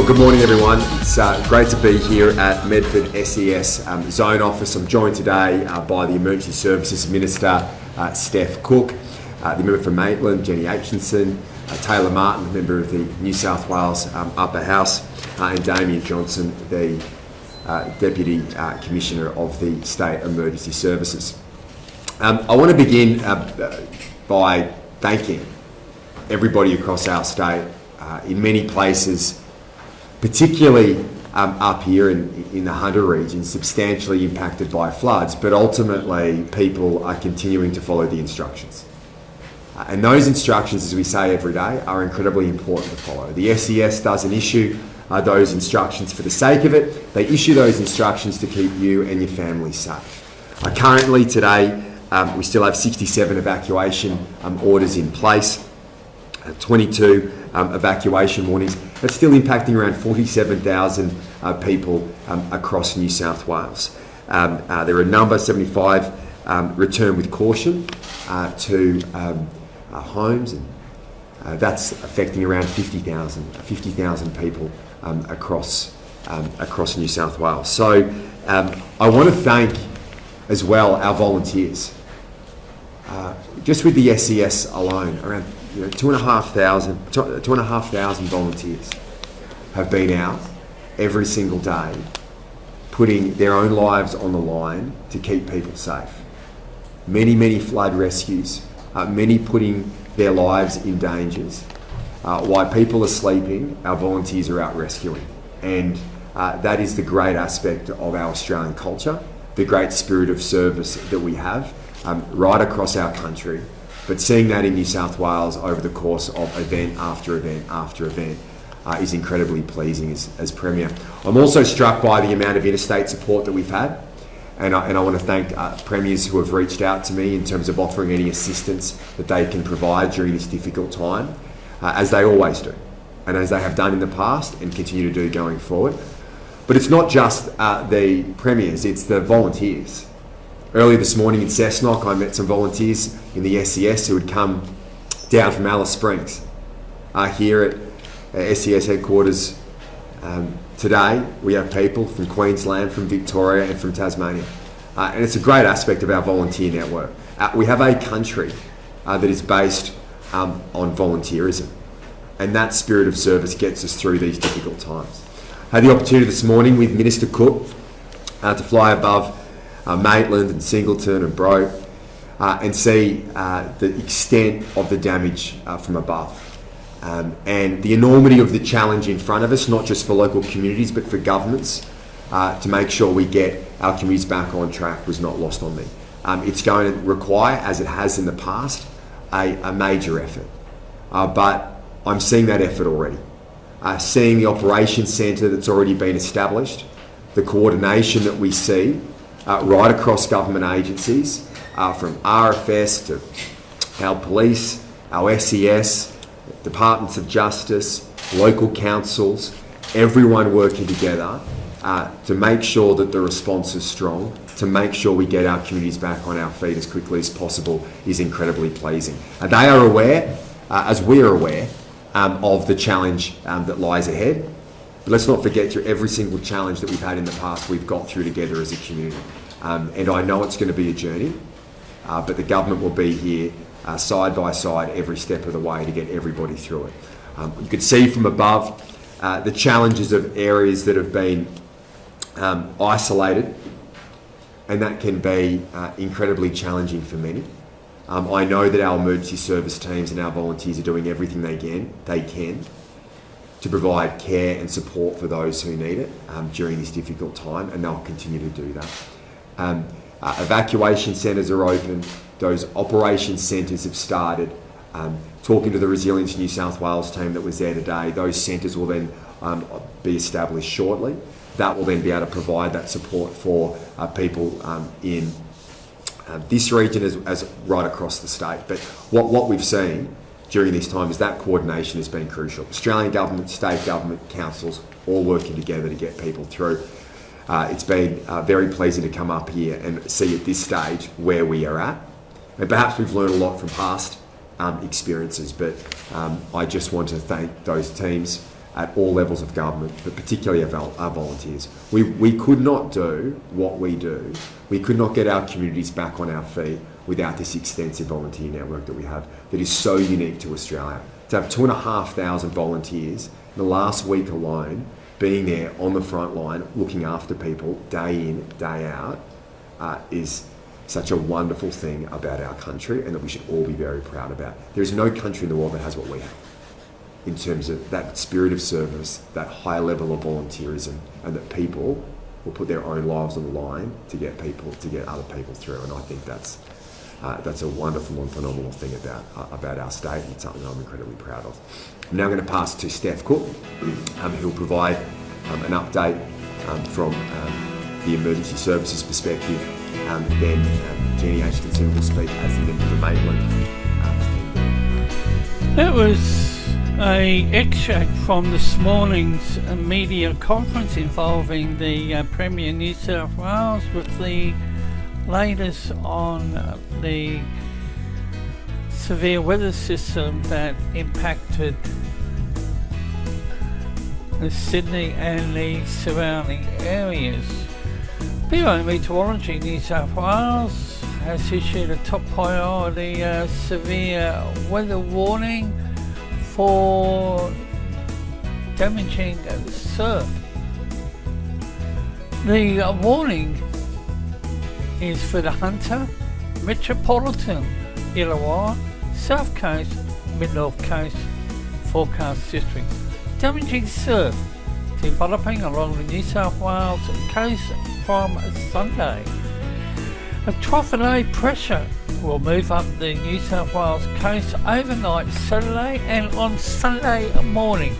Good morning everyone, it's great to be here at Medford SES Zone Office. I'm joined today by the Emergency Services Minister, Steph Cook, the member for Maitland, Jenny Aitchison, Taylor Martin, member of the New South Wales Upper House, and Damien Johnson, the Deputy Commissioner of the State Emergency Services. I want to begin by thanking everybody across our state. In many places, particularly up here in the Hunter region, substantially impacted by floods, but ultimately people are continuing to follow the instructions. And those instructions, as we say every day, are incredibly important to follow. The SES doesn't issue those instructions for the sake of it. They issue those instructions to keep you and your family safe. Currently today, we still have 67 evacuation orders in place, 22 evacuation warnings. That's still impacting around 47,000 people across New South Wales. There are a number, 75 return with caution to homes, and that's affecting around 50,000 people across New South Wales. So I want to thank as well our volunteers. Just with the SES alone, around 2,500 volunteers have been out every single day, putting their own lives on the line to keep people safe. Many flood rescues, many putting their lives in dangers. While people are sleeping, our volunteers are out rescuing. And that is the great aspect of our Australian culture, the great spirit of service that we have right across our country. But seeing that in New South Wales over the course of event after event after event is incredibly pleasing as Premier. I'm also struck by the amount of interstate support that we've had, and I want to thank Premiers who have reached out to me in terms of offering any assistance that they can provide during this difficult time, as they always do, and as they have done in the past and continue to do going forward. But it's not just the Premiers, it's the volunteers. Earlier this morning in Cessnock, I met some volunteers in the SES who had come down from Alice Springs. Here at SES headquarters today, we have people from Queensland, from Victoria and from Tasmania. And it's a great aspect of our volunteer network. We have a country that is based on volunteerism, and that spirit of service gets us through these difficult times. I had the opportunity this morning with Minister Cook to fly above Maitland and Singleton and Broke and see the extent of the damage from above and the enormity of the challenge in front of us, not just for local communities but for governments, to make sure we get our communities back on track was not lost on me. It's going to require, as it has in the past, a major effort, but I'm seeing that effort already. Seeing the operations centre that's already been established, the coordination that we see right across government agencies, from RFS to our police, our SES, departments of justice, local councils, everyone working together to make sure that the response is strong, to make sure we get our communities back on our feet as quickly as possible is incredibly pleasing. They are aware, as we are aware, of the challenge that lies ahead. But let's not forget, through every single challenge that we've had in the past, we've got through together as a community. And I know it's going to be a journey, but the government will be here side by side every step of the way to get everybody through it. You could see from above the challenges of areas that have been isolated, and that can be incredibly challenging for many. I know that our emergency service teams and our volunteers are doing everything they can to provide care and support for those who need it during this difficult time, and they'll continue to do that. Evacuation centres are open. Those operations centres have started. Talking to the Resilience New South Wales team that was there today, those centres will then be established shortly. That will then be able to provide that support for people in this region as right across the state. But what we've seen during this time is that coordination has been crucial. Australian government, state government, councils, all working together to get people through. It's been very pleasing to come up here and see at this stage where we are at. And perhaps we've learned a lot from past experiences, but I just want to thank those teams at all levels of government, but particularly our volunteers. We could not do what we do. We could not get our communities back on our feet without this extensive volunteer network that we have that is so unique to Australia. To have 2,500 volunteers in the last week alone being there on the front line, looking after people day in, day out, is such a wonderful thing about our country, and that we should all be very proud about. There is no country in the world that has what we have in terms of that spirit of service, that high level of volunteerism, and that people will put their own lives on the line to get other people through. And I think that's a wonderful and phenomenal thing about our state, and it's something I'm incredibly proud of. I'm now going to pass to Steph Cook, who'll provide an update from the emergency services perspective. Then Jenny Aitchison will speak as the member for Maitland. That was an extract from this morning's media conference involving the Premier New South Wales with the latest on the severe weather system that impacted Sydney and the surrounding areas. Bureau of Meteorology New South Wales has issued a top priority severe weather warning for damaging surf. The warning is for the Hunter, Metropolitan, Illawarra, South Coast, Mid-North Coast forecast districts. Damaging surf developing along the New South Wales coast from Sunday. A trough and low pressure will move up the New South Wales coast overnight Saturday and on Sunday morning,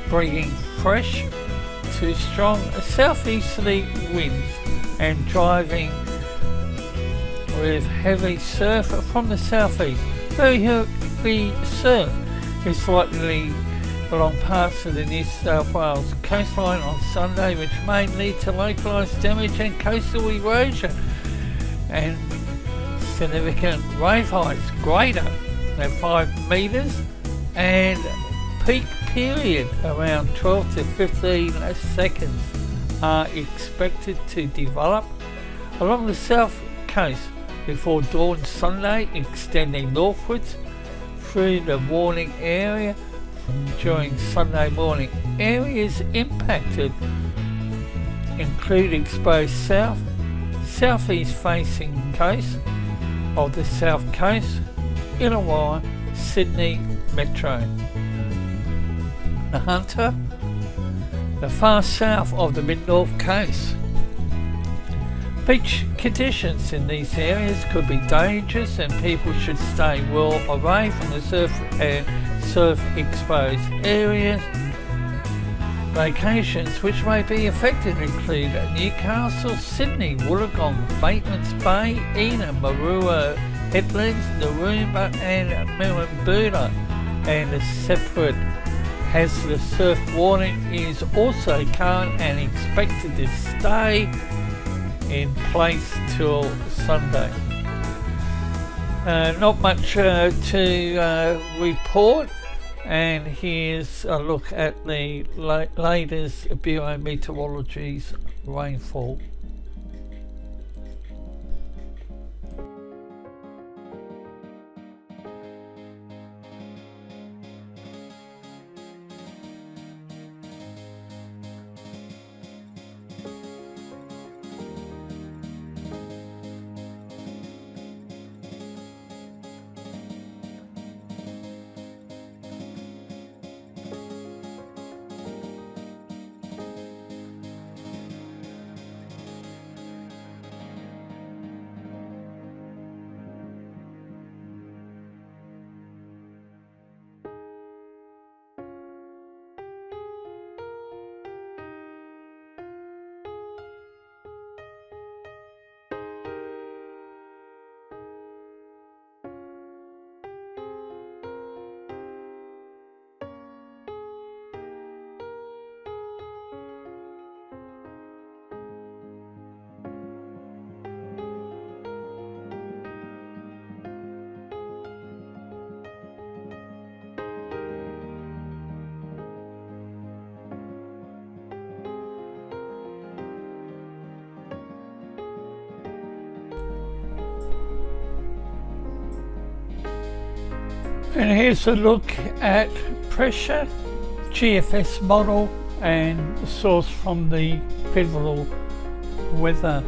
bringing fresh to strong southeasterly winds and driving with heavy surf from the southeast. Very heavy surf is likely along parts of the New South Wales coastline on Sunday, which may lead to localised damage and coastal erosion and significant wave heights greater than 5 metres and peak period around 12 to 15 seconds are expected to develop along the south coast before dawn Sunday, extending northwards through the warning area during Sunday morning. Areas impacted include exposed south, southeast facing coast of the south coast, Illawarra, Sydney Metro, the Hunter, the far south of the mid-north coast. Beach conditions in these areas could be dangerous and people should stay well away from the surf and surf-exposed areas. Locations which may be affected include Newcastle, Sydney, Wollongong, Batemans Bay, Ena, Marua Headlands, Naroomba and Mirambuda. And a separate hazardous surf warning is also current and expected to stay in place till Sunday. Not much to report, and here's a look at the latest Bureau of Meteorology's rainfall. And here's a look at pressure, GFS model, and the source from the Federal Weather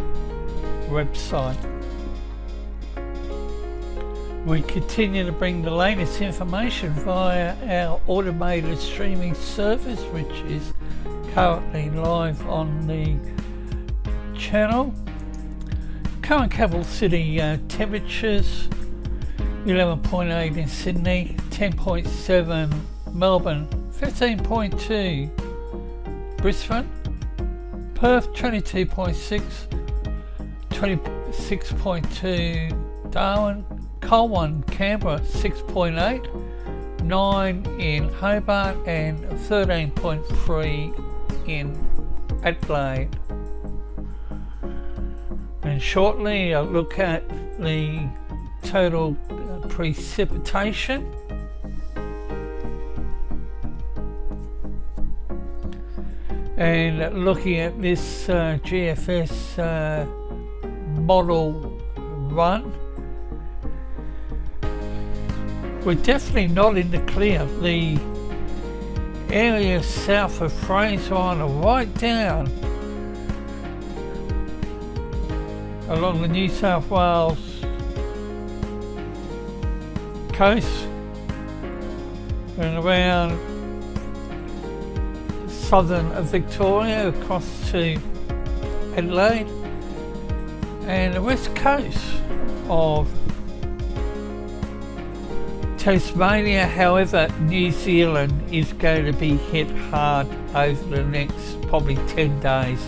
website. We continue to bring the latest information via our automated streaming service, which is currently live on the channel. Current capital city temperatures: 11.8 in Sydney, 10.7 Melbourne, 15.2 Brisbane, Perth 22.6, 26.2 Darwin, cold one Canberra 6.8, 9 in Hobart and 13.3 in Adelaide. And shortly I'll look at the total precipitation. And looking at this GFS model run, we're definitely not in the clear. The area south of Fraser Island, right down along the New South Wales coast and around southern Victoria across to Adelaide, and the west coast of Tasmania. However, New Zealand is going to be hit hard over the next probably 10 days.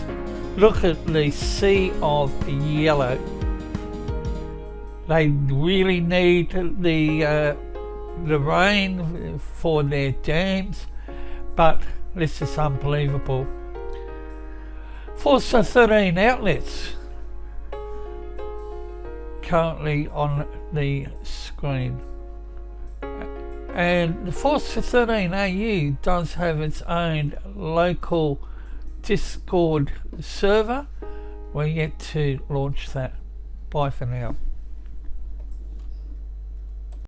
Look at the sea of yellow. They really need the rain for their dams, but this is unbelievable. 4 to 13 outlets currently on the screen. And the 4 to 13 AU does have its own local Discord server. We're yet to launch that. Bye for now.